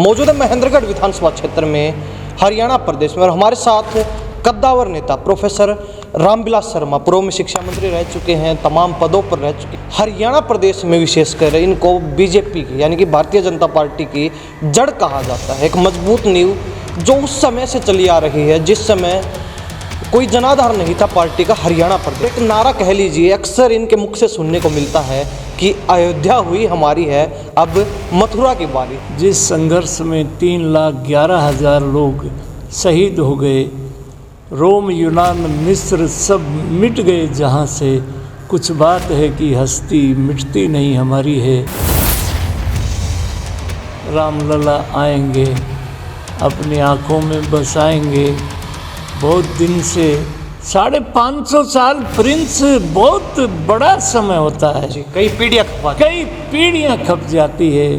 मौजूद है महेंद्रगढ़ विधानसभा क्षेत्र में हरियाणा प्रदेश में, और हमारे साथ कद्दावर नेता प्रोफेसर रामविलास शर्मा पूर्व में शिक्षा मंत्री रह चुके हैं, तमाम पदों पर रह चुके हैं। हरियाणा प्रदेश में विशेषकर इनको बीजेपी की यानी कि भारतीय जनता पार्टी की जड़ कहा जाता है, एक मजबूत नींव जो उस समय से चली आ रही है जिस समय कोई जनाधार नहीं था पार्टी का। हरियाणा प्रदेश एक नारा कह लीजिए अक्सर इनके मुख से सुनने को मिलता है कि अयोध्या हुई हमारी है, अब मथुरा की बारी। जिस संघर्ष में 3,11,000 लोग शहीद हो गए, रोम यूनान मिस्र सब मिट गए जहाँ से, कुछ बात है कि हस्ती मिटती नहीं हमारी है। रामलला आएंगे, अपनी आँखों में बसाएंगे। बहुत दिन से 550 साल प्रिंस बहुत बड़ा समय होता है जी, कई पीढ़ियाँ खप जाती है।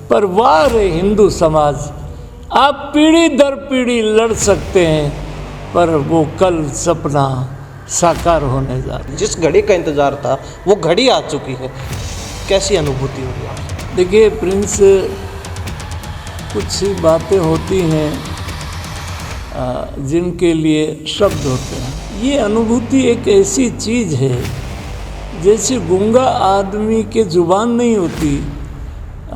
पर वाह रे हिंदू समाज, आप पीढ़ी दर पीढ़ी लड़ सकते हैं, पर वो कल सपना साकार होने जा रहा है। जिस घड़ी का इंतजार था वो घड़ी आ चुकी है, कैसी अनुभूति होगी आपको? देखिए प्रिंस, कुछ बातें होती हैं जिनके लिए शब्द होते हैं। ये अनुभूति एक ऐसी चीज़ है जैसे गूंगा आदमी के जुबान नहीं होती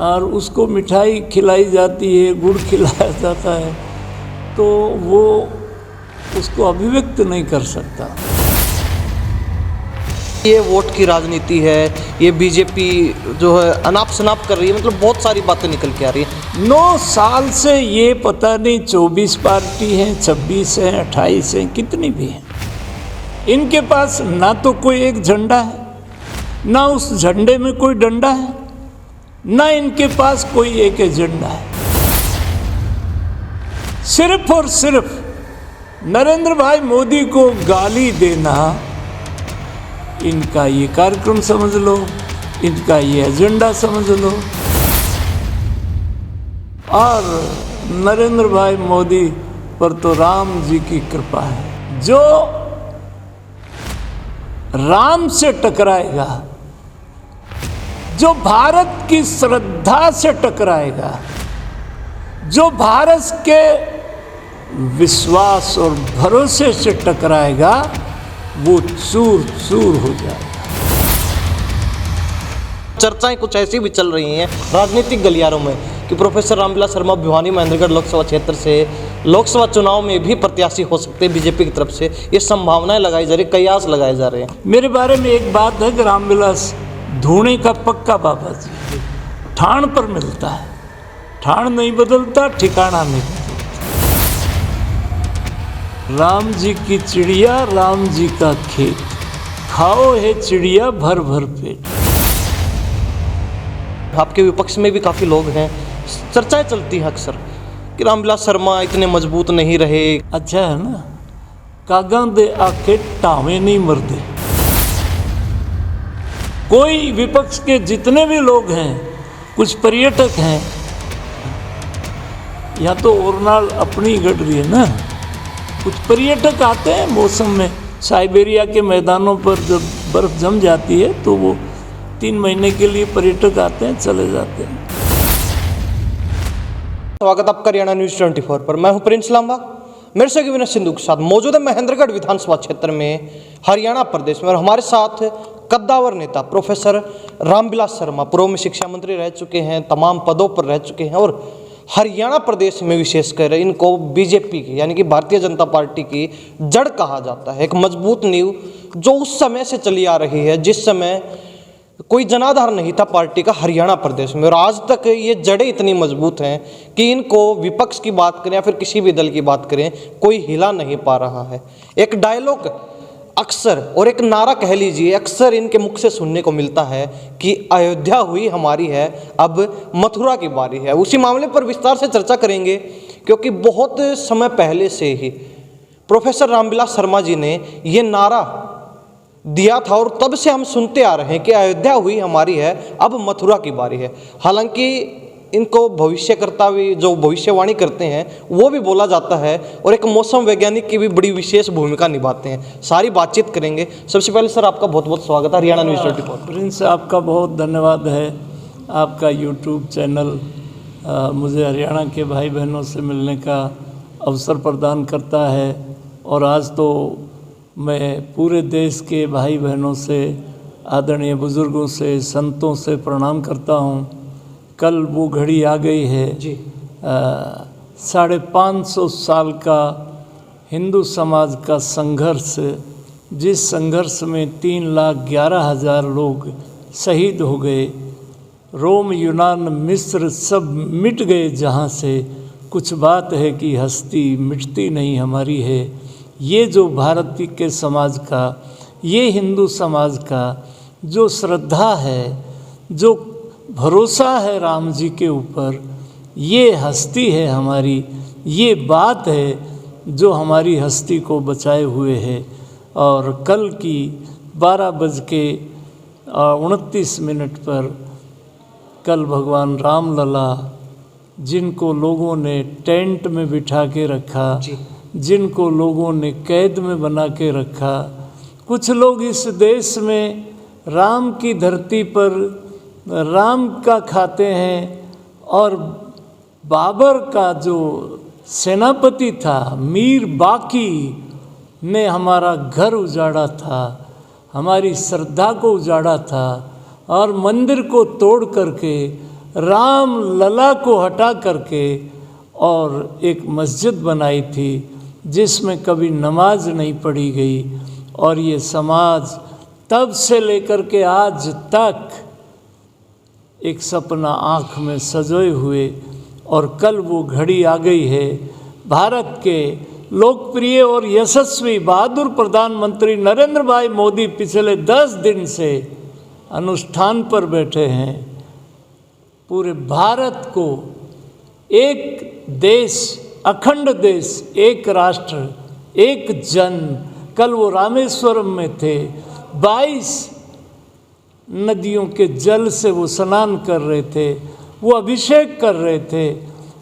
और उसको मिठाई खिलाई जाती है, गुड़ खिलाया जाता है, तो वो उसको अभिव्यक्त नहीं कर सकता। ये वोट की राजनीति है, ये बीजेपी जो है अनाप शनाप कर रही है, मतलब बहुत सारी बातें निकल के आ रही हैं। 9 साल से ये पता नहीं 24 पार्टी हैं, 26 हैं, 28 हैं, कितनी भी हैं, इनके पास ना तो कोई एक झंडा है, ना उस झंडे में कोई डंडा है, ना इनके पास कोई एक एजेंडा है। सिर्फ और सिर्फ नरेंद्र भाई मोदी को गाली देना इनका ये कार्यक्रम समझ लो, इनका ये एजेंडा समझ लो। और नरेंद्र भाई मोदी पर तो राम जी की कृपा है। जो राम से टकराएगा, जो भारत की श्रद्धा से टकराएगा, जो भारत के विश्वास और भरोसे से टकराएगा, वो चूर चूर हो जाएगा। चर्चाएं कुछ ऐसी भी चल रही हैं राजनीतिक गलियारों में कि प्रोफेसर रामविलास शर्मा भिवानी महेंद्रगढ़ लोकसभा क्षेत्र से लोकसभा चुनाव में भी प्रत्याशी हो सकते हैं बीजेपी की तरफ से। ये संभावनाएं लगाई जा रही, कयास लगाए जा रहे हैं। मेरे बारे में एक बात है कि रामविलास धूणे का पक्का बाबा जी, ठाण पर मिलता है, ठाण नहीं बदलता, ठिकाना नहीं बदलता। राम जी की चिड़िया, राम जी का खेत, खाओ है चिड़िया भर भर पेट। आपके विपक्ष में भी काफ़ी लोग हैं, चर्चाएं चलती हैं अक्सर कि रामविलास शर्मा इतने मजबूत नहीं रहे। अच्छा है ना, कागा दे आके टावे नहीं मरदे। कोई विपक्ष के जितने भी लोग हैं, कुछ पर्यटक हैं, या तो ओरनाल अपनी गढ़ रही है ना, कुछ पर्यटक आते हैं मौसम में। साइबेरिया के मैदानों पर जब बर्फ़ जम जाती है तो वो 3 महीने के लिए पर्यटक आते हैं, चले जाते हैं। स्वागत आपका हरियाणा न्यूज़ 24 पर। मैं हूं प्रिंस लांबा, मेरे से विनय सिंधु के साथ मौजूद है महेंद्रगढ़ विधानसभा क्षेत्र में हरियाणा प्रदेश में, और हमारे साथ कद्दावर नेता प्रोफेसर रामविलास शर्मा पूर्व में शिक्षा मंत्री रह चुके हैं, तमाम पदों पर रह चुके हैं, और हरियाणा प्रदेश में विशेषकर इनको बीजेपी की यानी कि भारतीय जनता पार्टी की जड़ कहा जाता है, एक मजबूत नींव जो उस समय से चली आ रही है जिस समय कोई जनाधार नहीं था पार्टी का हरियाणा प्रदेश में। और आज तक ये जड़ें इतनी मजबूत हैं कि इनको विपक्ष की बात करें या फिर किसी भी दल की बात करें, कोई हिला नहीं पा रहा है। एक डायलॉग अक्सर और एक नारा कह लीजिए अक्सर इनके मुख से सुनने को मिलता है कि अयोध्या हुई हमारी है, अब मथुरा की बारी है। उसी मामले पर विस्तार से चर्चा करेंगे क्योंकि बहुत समय पहले से ही प्रोफेसर रामविलास शर्मा जी ने ये नारा दिया था और तब से हम सुनते आ रहे हैं कि अयोध्या हुई हमारी है, अब मथुरा की बारी है। हालांकि इनको भविष्यकर्ता भी जो भविष्यवाणी करते हैं वो भी बोला जाता है, और एक मौसम वैज्ञानिक की भी बड़ी विशेष भूमिका निभाते हैं। सारी बातचीत करेंगे। सबसे पहले सर आपका बहुत बहुत स्वागत है हरियाणा न्यूज़ 24। प्रिंस, आपका बहुत धन्यवाद है। आपका यूट्यूब चैनल मुझे हरियाणा के भाई बहनों से मिलने का अवसर प्रदान करता है। और आज तो मैं पूरे देश के भाई बहनों से, आदरणीय बुज़ुर्गों से, संतों से प्रणाम करता हूँ। कल वो घड़ी आ गई है जी। 550 साल का हिंदू समाज का संघर्ष, जिस संघर्ष में 3,11,000 लोग शहीद हो गए, रोम, यूनान, मिस्र सब मिट गए जहाँ से। कुछ बात है कि हस्ती मिटती नहीं हमारी है। ये जो भारतीय के समाज का, ये हिंदू समाज का जो श्रद्धा है, जो भरोसा है राम जी के ऊपर, ये हस्ती है हमारी, ये बात है जो हमारी हस्ती को बचाए हुए है। और कल की 12:29 पर कल भगवान रामलला, जिनको लोगों ने टेंट में बिठा के रखा, जिनको लोगों ने कैद में बना के रखा, कुछ लोग इस देश में राम की धरती पर राम का खाते हैं, और बाबर का जो सेनापति था मीर बाकी ने हमारा घर उजाड़ा था, हमारी श्रद्धा को उजाड़ा था, और मंदिर को तोड़ करके, राम लला को हटा करके और एक मस्जिद बनाई थी जिसमें कभी नमाज नहीं पढ़ी गई। और ये समाज तब से लेकर के आज तक एक सपना आँख में सजोए हुए, और कल वो घड़ी आ गई है। भारत के लोकप्रिय और यशस्वी बहादुर प्रधानमंत्री नरेंद्र भाई मोदी पिछले 10 दिन से अनुष्ठान पर बैठे हैं। पूरे भारत को एक देश, अखंड देश, एक राष्ट्र, एक जन। कल वो रामेश्वरम में थे, 22 नदियों के जल से वो स्नान कर रहे थे, वो अभिषेक कर रहे थे।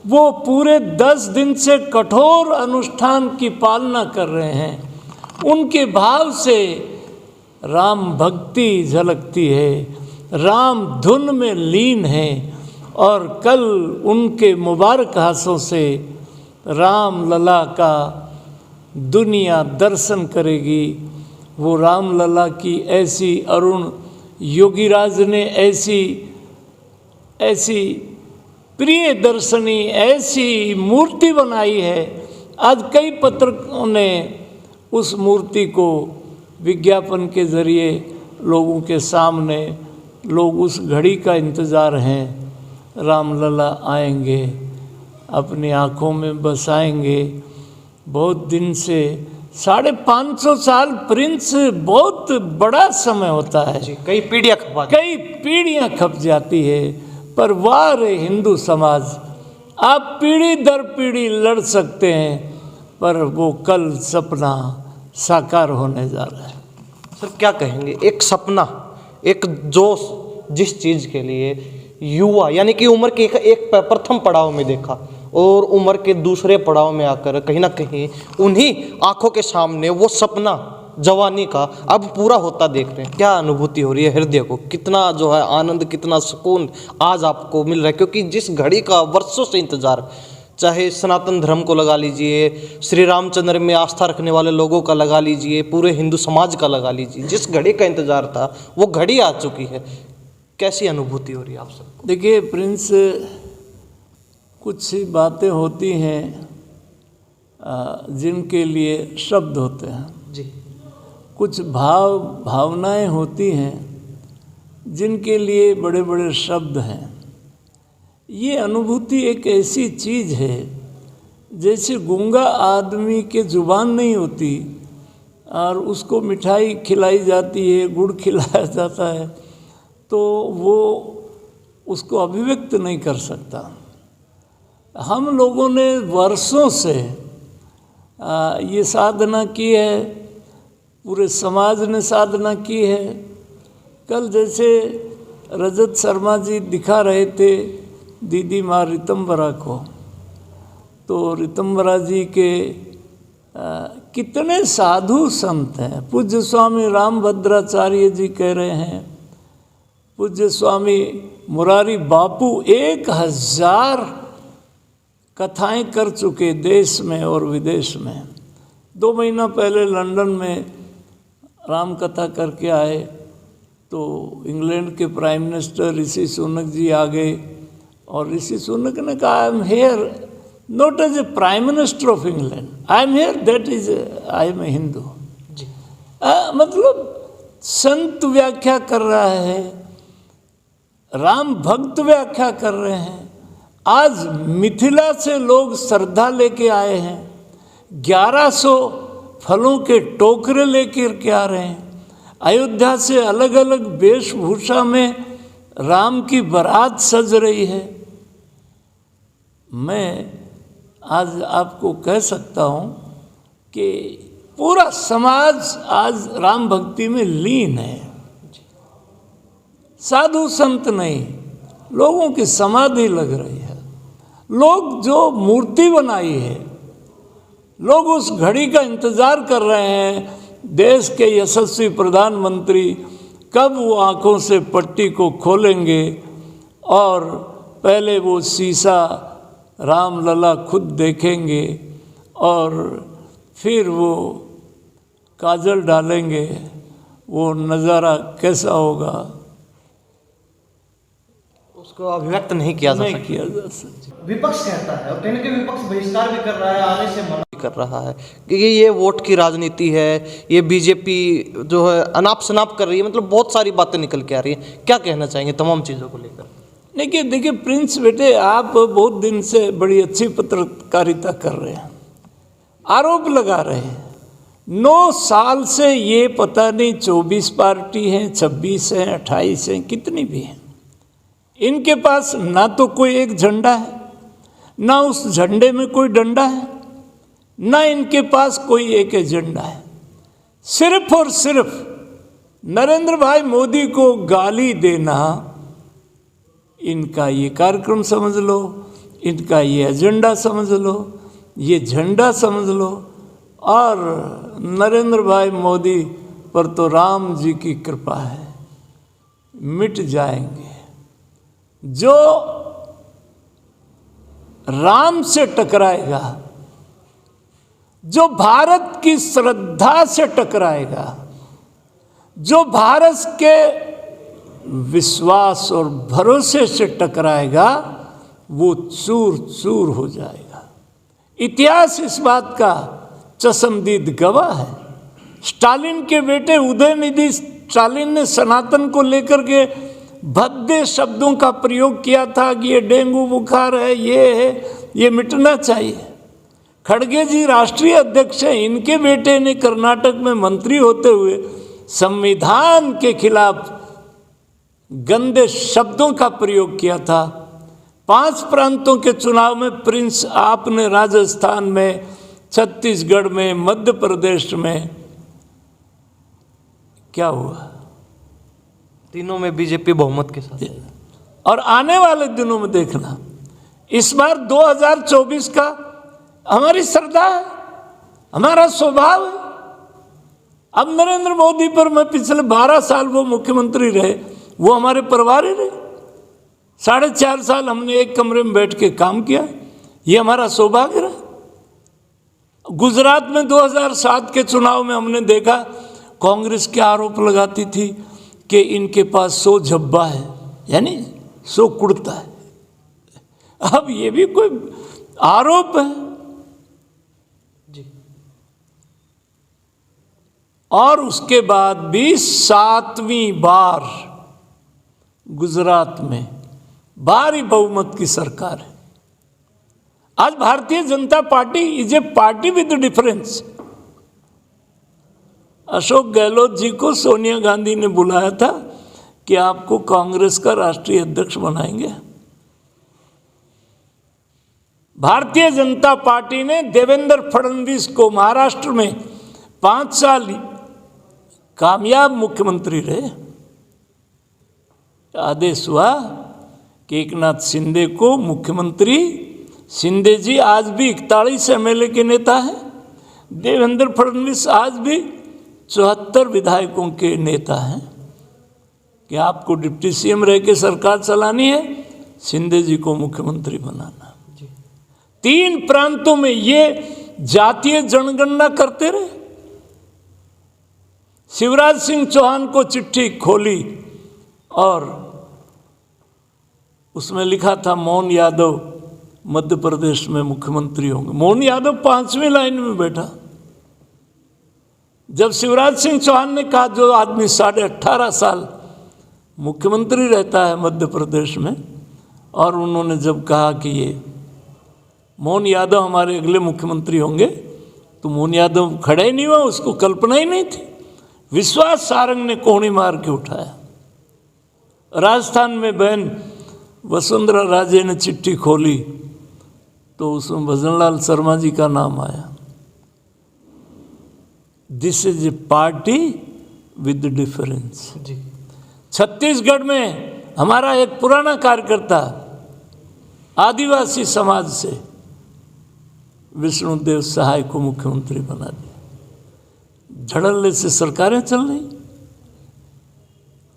वो पूरे 10 दिन से कठोर अनुष्ठान की पालना कर रहे हैं। उनके भाव से राम भक्ति झलकती है, राम धुन में लीन है। और कल उनके मुबारक हाथों से राम लला का दुनिया दर्शन करेगी। वो राम लला की ऐसी अरुण, योगीराज ने ऐसी प्रिय दर्शनी, ऐसी मूर्ति बनाई है। आज कई पत्रकों ने उस मूर्ति को विज्ञापन के ज़रिए लोगों के सामने, लोग उस घड़ी का इंतज़ार हैं, रामलला आएंगे, अपनी आँखों में बसाएंगे। बहुत दिन से 550 साल प्रिंस बहुत बड़ा समय होता है जी, कई पीढ़ियाँ खप जाती है। पर वाह रे हिंदू समाज, आप पीढ़ी दर पीढ़ी लड़ सकते हैं, पर वो कल सपना साकार होने जा रहा है। सर क्या कहेंगे, एक सपना, एक जोश, जिस चीज़ के लिए युवा यानी कि उम्र के एक प्रथम पड़ाव में देखा और उम्र के दूसरे पड़ाव में आकर कहीं ना कहीं उन्हीं आंखों के सामने वो सपना जवानी का अब पूरा होता देख रहे हैं, क्या अनुभूति हो रही है हृदय को? कितना जो है आनंद, कितना सुकून आज आपको मिल रहा है? क्योंकि जिस घड़ी का वर्षों से इंतजार, चाहे सनातन धर्म को लगा लीजिए, श्री रामचंद्र में आस्था रखने वाले लोगों का लगा लीजिए, पूरे हिंदू समाज का लगा लीजिए, जिस घड़ी का इंतजार था वो घड़ी आ चुकी है। कैसी अनुभूति हो रही है आप सबको? देखिए प्रिंस, कुछ बातें होती हैं जिनके लिए शब्द होते हैं जी, कुछ भावनाएं होती हैं जिनके लिए बड़े बड़े शब्द हैं। ये अनुभूति एक ऐसी चीज़ है जैसे गूंगा आदमी के जुबान नहीं होती और उसको मिठाई खिलाई जाती है, गुड़ खिलाया जाता है, तो वो उसको अभिव्यक्त नहीं कर सकता। हम लोगों ने वर्षों से ये साधना की है, पूरे समाज ने साधना की है। कल जैसे रजत शर्मा जी दिखा रहे थे दीदी माँ ऋतंबरा को, तो ऋतंबरा जी के कितने साधु संत हैं। पूज्य स्वामी रामभद्राचार्य जी कह रहे हैं पूज्य स्वामी मुरारी बापू 1000 कथाएं कर चुके देश में और विदेश में। 2 महीना पहले लंदन में राम कथा करके आए तो इंग्लैंड के प्राइम मिनिस्टर ऋषि सुनक जी आ गए और ऋषि सुनक ने कहा, I am here not as a prime minister of England, I am here that is I am a Hindu. मतलब संत व्याख्या कर रहा है, राम भक्त व्याख्या कर रहे हैं। आज मिथिला से लोग श्रद्धा लेके आए हैं, 1100 फलों के टोकरे लेकर के आ रहे हैं। अयोध्या से अलग अलग वेशभूषा में राम की बारात सज रही है। मैं आज आपको कह सकता हूँ कि पूरा समाज आज राम भक्ति में लीन है। साधु संत नहीं, लोगों की समाधि लग रही है। लोग जो मूर्ति बनाई है, लोग उस घड़ी का इंतजार कर रहे हैं, देश के यशस्वी प्रधानमंत्री कब वो आंखों से पट्टी को खोलेंगे और पहले वो शीशा राम लला खुद देखेंगे और फिर वो काजल डालेंगे। वो नज़ारा कैसा होगा उसको अभिव्यक्त नहीं किया जा सकता। विपक्ष कहता है और कहीं ना कहीं विपक्ष बहिष्कार भी कर रहा है, आने से मना कर रहा है कि ये वोट की राजनीति है, ये बीजेपी जो है अनाप शनाप कर रही है। मतलब बहुत सारी बातें निकल के आ रही हैं। क्या कहना चाहेंगे तमाम चीज़ों को लेकर? देखिए प्रिंस बेटे, आप बहुत दिन से बड़ी अच्छी पत्रकारिता कर रहे हैं, आरोप लगा रहे हैं। 9 साल से ये पता नहीं 24 पार्टी हैं, 26 हैं, 28 हैं, कितनी भी हैं, इनके पास ना तो कोई एक झंडा है, ना उस झंडे में कोई डंडा है, ना इनके पास कोई एक एजेंडा है। सिर्फ और सिर्फ नरेंद्र भाई मोदी को गाली देना इनका ये कार्यक्रम समझ लो, इनका ये एजेंडा समझ लो, ये झंडा समझ लो। और नरेंद्र भाई मोदी पर तो राम जी की कृपा है, मिट जाएंगे। जो राम से टकराएगा, जो भारत की श्रद्धा से टकराएगा, जो भारत के विश्वास और भरोसे से टकराएगा, वो चूर चूर हो जाएगा। इतिहास इस बात का चश्मदीद गवाह है। स्टालिन के बेटे उदयनिधि स्टालिन ने सनातन को लेकर के भद्दे शब्दों का प्रयोग किया था कि ये डेंगू बुखार है, ये है, ये मिटना चाहिए। खड़गे जी राष्ट्रीय अध्यक्ष हैं, इनके बेटे ने कर्नाटक में मंत्री होते हुए संविधान के खिलाफ गंदे शब्दों का प्रयोग किया था। 5 प्रांतों के चुनाव में प्रिंस आपने राजस्थान में, छत्तीसगढ़ में, मध्य प्रदेश में क्या हुआ? तीनों में बीजेपी बहुमत के साथ। और आने वाले दिनों में देखना, इस बार 2024 का हमारी श्रद्धा है, हमारा स्वभाव है। अब नरेंद्र मोदी पर मैं पिछले 12 साल वो मुख्यमंत्री रहे, वो हमारे परिवार ही रहे। 4.5 साल हमने एक कमरे में बैठ के काम किया, ये हमारा सौभाग्य रहा। गुजरात में 2007 के चुनाव में हमने देखा, कांग्रेस के आरोप लगाती थी कि इनके पास 100 झब्बा है, यानी 100 कुर्ता है। अब ये भी कोई आरोप है जी। और उसके बाद भी 7वीं बार गुजरात में भारी बहुमत की सरकार है। आज Bharatiya Janata Party is a party with difference. Ashok Gehlot ji को सोनिया गांधी ने बुलाया था कि आपको कांग्रेस का राष्ट्रीय अध्यक्ष बनाएंगे। भारतीय जनता पार्टी ने देवेंद्र फडणवीस को महाराष्ट्र में 5 साल कामयाब मुख्यमंत्री रहे। आदेश हुआ कि एकनाथ शिंदे को मुख्यमंत्री, शिंदे जी आज भी 41 MLA के नेता हैं, देवेंद्र फडणवीस आज भी 74 विधायकों के नेता हैं। कि आपको डिप्टी सीएम रह के सरकार चलानी है, शिंदे जी को मुख्यमंत्री बनाना। 3 प्रांतों में ये जातीय जनगणना करते रहे। शिवराज सिंह चौहान को चिट्ठी खोली और उसमें लिखा था मोहन यादव मध्य प्रदेश में मुख्यमंत्री होंगे। मोहन यादव 5वीं लाइन में बैठा। जब शिवराज सिंह चौहान ने कहा जो आदमी 18.5 साल मुख्यमंत्री रहता है मध्य प्रदेश में, और उन्होंने जब कहा कि ये मोहन यादव हमारे अगले मुख्यमंत्री होंगे, तो मोहन यादव खड़ा ही नहीं हुआ, उसको कल्पना ही नहीं थी। विश्वास सारंग ने कोहनी मार के उठाया। राजस्थान में बहन वसुंधरा राजे ने चिट्ठी खोली तो उसमें भजनलाल शर्मा जी का नाम आया। This is a party with difference. Chhattisgarh में हमारा एक पुराना कार्यकर्ता आदिवासी समाज से विष्णुदेव सहाय को मुख्यमंत्री बना दिया। झड़ल्ले से सरकारें चल रही।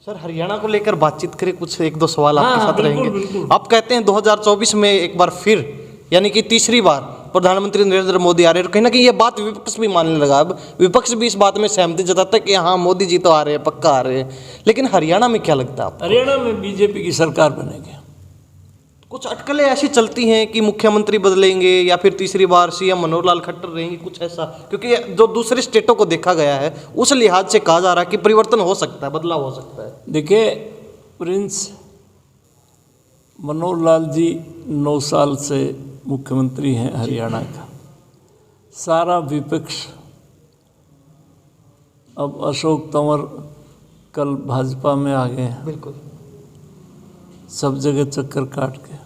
सर, हरियाणा को लेकर बातचीत करें, कुछ 1-2 सवाल आपके साथ बिल्कुल, रहेंगे। बिल्कुल। आप कहते हैं 2024 में एक बार फिर, यानी कि तीसरी बार प्रधानमंत्री नरेंद्र मोदी आ रहे हैं, और कहीं ना कहीं ये बात विपक्ष भी मानने लगा। अब विपक्ष भी इस बात में सहमति जताता है कि हाँ, मोदी जी तो आ रहे हैं, पक्का आ रहे हैं। लेकिन हरियाणा में क्या लगता है आपको? हरियाणा में बीजेपी की सरकार बनेगी। कुछ अटकलें ऐसी चलती हैं कि मुख्यमंत्री बदलेंगे या फिर तीसरी बार सीएम मनोहर लाल खट्टर रहेंगे, कुछ ऐसा, क्योंकि जो दूसरे स्टेटों को देखा गया है उस लिहाज से कहा जा रहा है कि परिवर्तन हो सकता है, बदलाव हो सकता है। देखिए, प्रिंस मनोहर लाल जी 9 साल से मुख्यमंत्री हैं हरियाणा का। सारा विपक्ष, अब अशोक तंवर कल भाजपा में आ गए हैं, बिल्कुल, सब जगह चक्कर काट के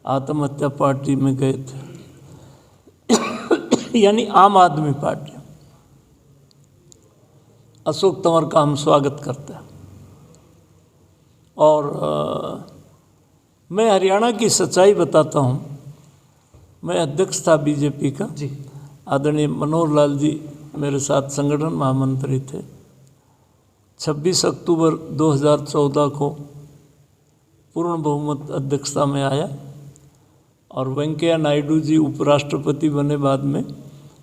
आत्महत्या पार्टी में गए थे यानी आम आदमी पार्टी। अशोक तंवर का हम स्वागत करते हैं। और मैं हरियाणा की सच्चाई बताता हूँ। मैं अध्यक्ष था बीजेपी का जी। आदरणीय मनोहर लाल जी मेरे साथ संगठन महामंत्री थे। 26 अक्टूबर 2014 को पूर्ण बहुमत अध्यक्षता में आया और वेंकैया नायडू जी उपराष्ट्रपति बने। बाद में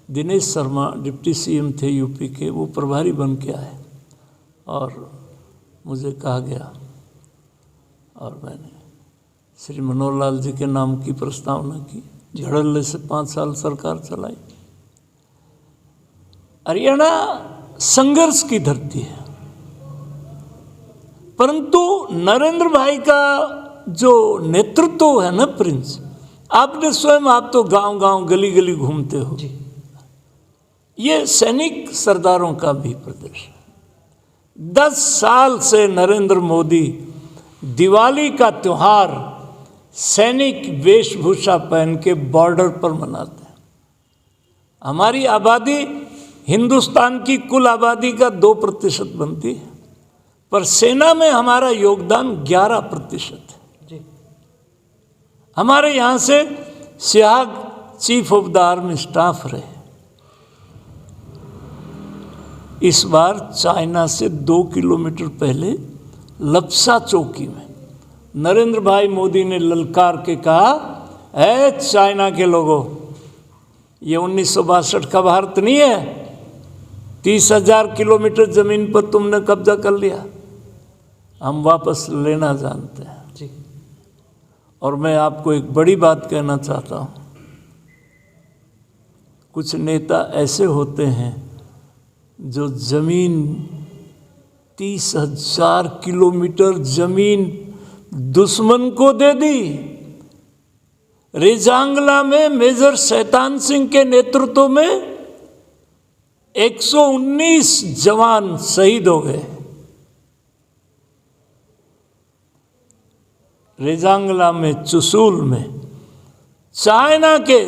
दिनेश शर्मा डिप्टी सीएम थे यूपी के, वो प्रभारी बन के आए और मुझे कहा गया और मैंने श्री मनोहर लाल जी के नाम की प्रस्तावना की। झड़ल्ले से 5 साल सरकार चलाई। हरियाणा संघर्ष की धरती है, परंतु नरेंद्र भाई का जो नेतृत्व है ना प्रिंस, आपने स्वयं, आप तो गांव-गांव गली-गली घूमते हो, ये सैनिक सरदारों का भी प्रदेश है। 10 साल से नरेंद्र मोदी दिवाली का त्योहार सैनिक वेशभूषा पहन के बॉर्डर पर मनाते हैं। हमारी आबादी हिंदुस्तान की कुल आबादी का 2% बनती है, पर सेना में हमारा योगदान 11% है। हमारे यहाँ से Siyag chief of the army staff रहे। इस बार चाइना से 2 किलोमीटर पहले लपसा चौकी में नरेंद्र भाई मोदी ने ललकार के कहा, है चाइना के लोगों, ये 1962 का भारत नहीं है। 30,000 किलोमीटर जमीन पर तुमने कब्जा कर लिया, हम वापस लेना जानते हैं जी। और मैं आपको एक बड़ी बात कहना चाहता हूँ। कुछ नेता ऐसे होते हैं जो जमीन 30,000 किलोमीटर जमीन दुश्मन को दे दी। रेजांगला में मेजर शैतान सिंह के नेतृत्व में 119 जवान शहीद हो गए। रेजांगला में, चुसूल में चाइना के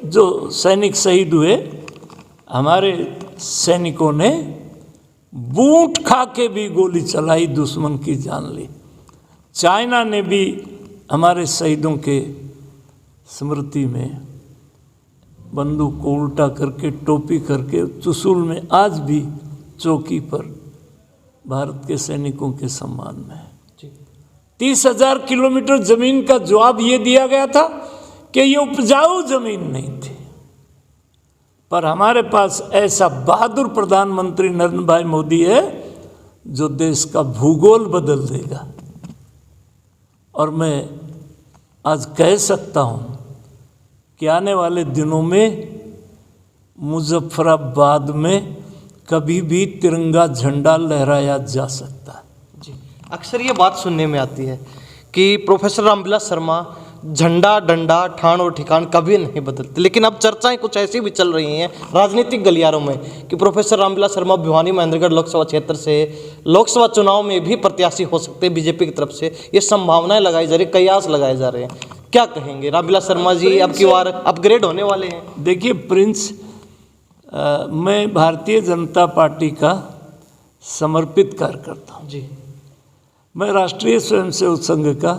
जो सैनिक शहीद हुए, हमारे सैनिकों ने बूट खा के भी गोली चलाई, दुश्मन की जान ली। चाइना ने भी हमारे शहीदों के स्मृति में बंदूक को उल्टा करके, टोपी करके, चुसूल में आज भी चौकी पर भारत के सैनिकों के सम्मान में। 30,000 किलोमीटर जमीन का जवाब ये दिया गया था कि ये उपजाऊ जमीन नहीं थी, पर हमारे पास ऐसा बहादुर प्रधानमंत्री नरेंद्र भाई मोदी है जो देश का भूगोल बदल देगा। और मैं आज कह सकता हूँ कि आने वाले दिनों में मुजफ्फराबाद में कभी भी तिरंगा झंडा लहराया जा सकता है। जी, अक्सर ये बात सुनने में आती है कि प्रोफेसर रामविलास शर्मा झंडा, डंडा, ठाण और ठिकान कभी नहीं बदलते, लेकिन अब चर्चाएं कुछ ऐसी भी चल रही हैं राजनीतिक गलियारों में कि प्रोफेसर रामविलास शर्मा भिवानी महेंद्रगढ़ लोकसभा क्षेत्र से लोकसभा चुनाव में भी प्रत्याशी हो सकते हैं बीजेपी की तरफ से। ये संभावनाएं लगाई जा रही, कयास लगाए जा रहे हैं, क्या कहेंगे? रामविलास शर्मा जी अब की बार अपग्रेड होने वाले हैं? देखिए प्रिंस, मैं भारतीय जनता पार्टी का समर्पित कार्यकर्ता हूँ जी। मैं राष्ट्रीय स्वयंसेवक संघ का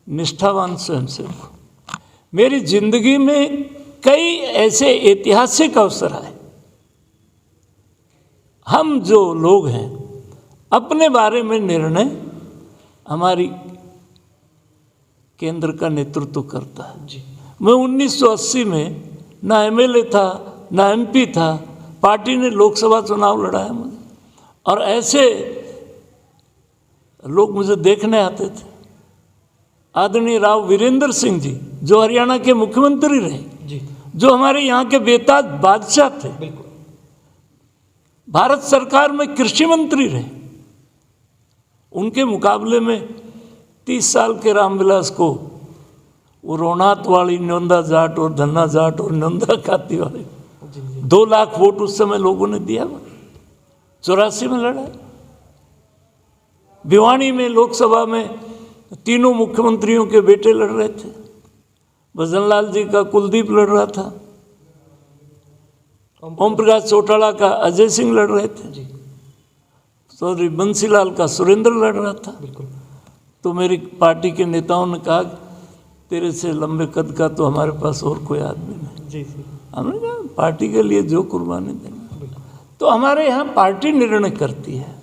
निष्ठावान स्वयंसेवक हूँ। मेरी जिंदगी में कई ऐसे ऐतिहासिक अवसर आए। हम जो लोग हैं अपने बारे में निर्णय हमारी केंद्र का नेतृत्व करता है जी। मैं 1980 में ना एमएलए था ना एमपी था, पार्टी ने लोकसभा चुनाव लड़ाया मुझे, और ऐसे लोग मुझे देखने आते थे। आदरणीय राव वीरेंद्र सिंह जी जो हरियाणा के मुख्यमंत्री रहे जी, जो हमारे यहाँ के बेताज बादशाह थे, बिल्कुल। भारत सरकार में कृषि मंत्री रहे, उनके मुकाबले में 30 साल के रामविलास को वो रोनात वाली न्योंदा जाट और धन्ना जाट और न्योंदा खाती वाली 2 लाख वोट उस समय लोगों ने दिया। 84 में लड़ा। भिवानी में लोकसभा में तीनों मुख्यमंत्रियों के बेटे लड़ रहे थे। भजनलाल जी का कुलदीप लड़ रहा था, ओम प्रकाश चौटाला का अजय सिंह लड़ रहे थे, चौधरी बंसीलाल का सुरेंद्र लड़ रहा था। तो मेरी पार्टी के नेताओं ने कहा तेरे से लंबे कद का तो हमारे पास और कोई आदमी नहीं। जी जी। हमने कहा पार्टी के लिए जो कुर्बानी देना, तो हमारे यहाँ पार्टी निर्णय करती है।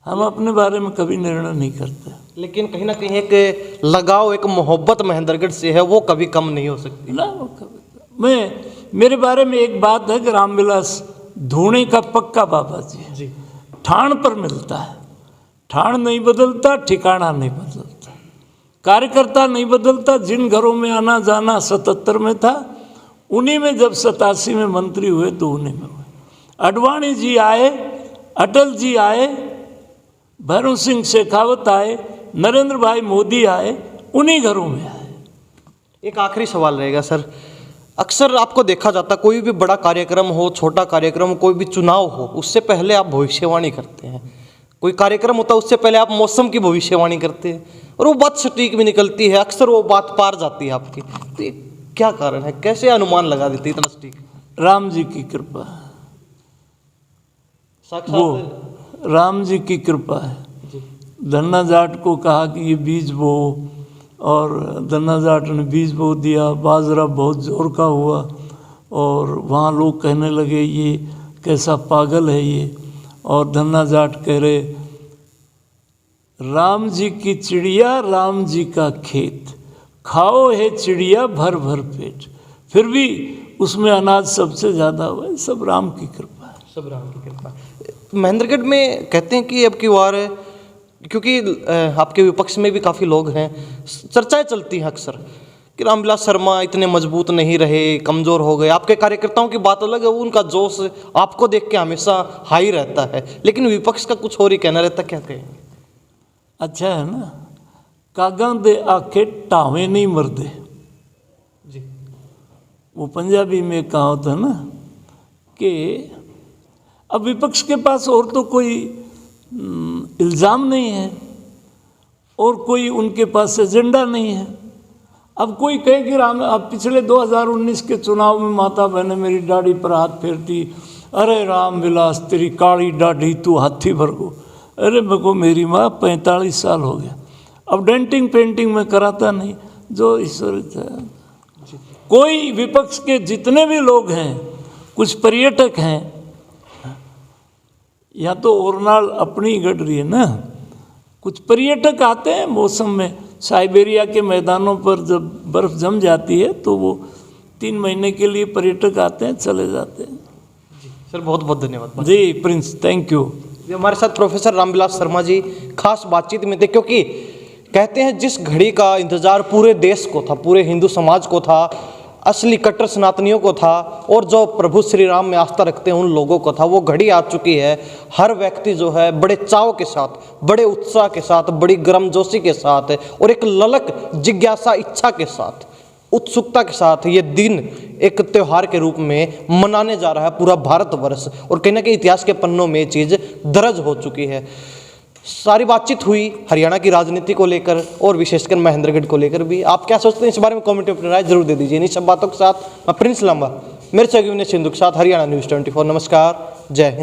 हम अपने बारे में कभी निर्णय नहीं करते। लेकिन कहीं ना कहीं एक लगाव, एक मोहब्बत महेंद्रगढ़ से है, वो कभी कम नहीं हो सकती ना। वो कभी मेरे बारे में एक बात है कि रामविलास धूणे का पक्का बाबा जी है जी। ठाण पर मिलता है, ठाण नहीं बदलता, ठिकाना नहीं बदलता, कार्यकर्ता नहीं बदलता। जिन घरों में आना जाना 77 में था, उन्हीं में जब 87 में मंत्री हुए तो उन्हीं में हुए। अडवाणी जी आए, अटल जी आए, भैरव सिंह शेखावत आए, नरेंद्र भाई मोदी आए, उन्हीं घरों में आए। एक आखिरी सवाल रहेगा सर, अक्सर आपको देखा जाता कोई भी बड़ा कार्यक्रम हो, छोटा कार्यक्रम, कोई भी चुनाव हो, उससे पहले आप भविष्यवाणी करते हैं। कोई कार्यक्रम होता है उससे पहले आप मौसम की भविष्यवाणी करते हैं, और वो बात सटीक भी निकलती है, अक्सर वो बात पार जाती है आपकी। तो ये क्या कारण है, कैसे अनुमान लगा देते इतना सटीक? राम जी की कृपा, वो राम जी की कृपा है। धन्ना जाट को कहा कि ये बीज बो, और धन्ना जाट ने बीज बो दिया, बाजरा बहुत जोर का हुआ, और वहाँ लोग कहने लगे ये कैसा पागल है ये, और धन्ना जाट कह रहे राम जी की चिड़िया राम जी का खेत, खाओ है चिड़िया भर भर पेट। फिर भी उसमें अनाज सबसे ज़्यादा हुआ है। सब राम की कृपा है, सब राम की कृपा। महेंद्रगढ़ में कहते हैं कि अब की बार, क्योंकि आपके विपक्ष में भी काफ़ी लोग हैं, चर्चाएं चलती हैं अक्सर कि रामविलास शर्मा इतने मजबूत नहीं रहे, कमज़ोर हो गए। आपके कार्यकर्ताओं की बात अलग है, उनका जोश आपको देख के हमेशा हाई रहता है, लेकिन विपक्ष का कुछ और ही कहना रहता, क्या कहेंगे? अच्छा है ना, कागा दे आखे टावे नहीं मरदे जी। वो पंजाबी में कहावत है ना कि अब विपक्ष के पास और तो कोई इल्ज़ाम नहीं है और कोई उनके पास एजेंडा नहीं है। अब कोई कहे कि राम, अब पिछले 2019 के चुनाव में माता बहने मेरी दाढ़ी पर हाथ फेरती, अरे रामविलास तेरी काली दाढ़ी तू हाथी भर को। अरे मेरे को मेरी माँ 45 साल हो गया, अब डेंटिंग पेंटिंग में कराता नहीं, जो ईश्वर। कोई विपक्ष के जितने भी लोग हैं, कुछ पर्यटक हैं, या तो ओरनाल अपनी गढ़ रही है ना। कुछ पर्यटक आते हैं मौसम में, साइबेरिया के मैदानों पर जब बर्फ़ जम जाती है तो वो 3 महीने के लिए पर्यटक आते हैं, चले जाते हैं। सर बहुत बहुत धन्यवाद। जी प्रिंस, थैंक यू। ये हमारे साथ प्रोफेसर रामविलास शर्मा जी खास बातचीत में थे, क्योंकि कहते हैं जिस घड़ी का इंतजार पूरे देश को था, पूरे हिंदू समाज को था, असली कट्टर सनातनियों को था, और जो प्रभु श्री राम में आस्था रखते हैं उन लोगों को था, वो घड़ी आ चुकी है। हर व्यक्ति जो है बड़े चाव के साथ, बड़े उत्साह के साथ, बड़ी गर्मजोशी के साथ और एक ललक जिज्ञासा इच्छा के साथ, उत्सुकता के साथ ये दिन एक त्यौहार के रूप में मनाने जा रहा है पूरा भारतवर्ष, और कहीं ना कहीं इतिहास के पन्नों में ये चीज़ दर्ज हो चुकी है। सारी बातचीत हुई हरियाणा की राजनीति को लेकर और विशेषकर महेंद्रगढ़ को लेकर भी। आप क्या सोचते हैं इस बारे में कमेंट में अपनी राय जरूर दे दीजिए। इन सब बातों के साथ मैं प्रिंस लांबा, मेरे सहयोगी विनय सिंधु के साथ हरियाणा न्यूज़ 24। नमस्कार, जय हिंद।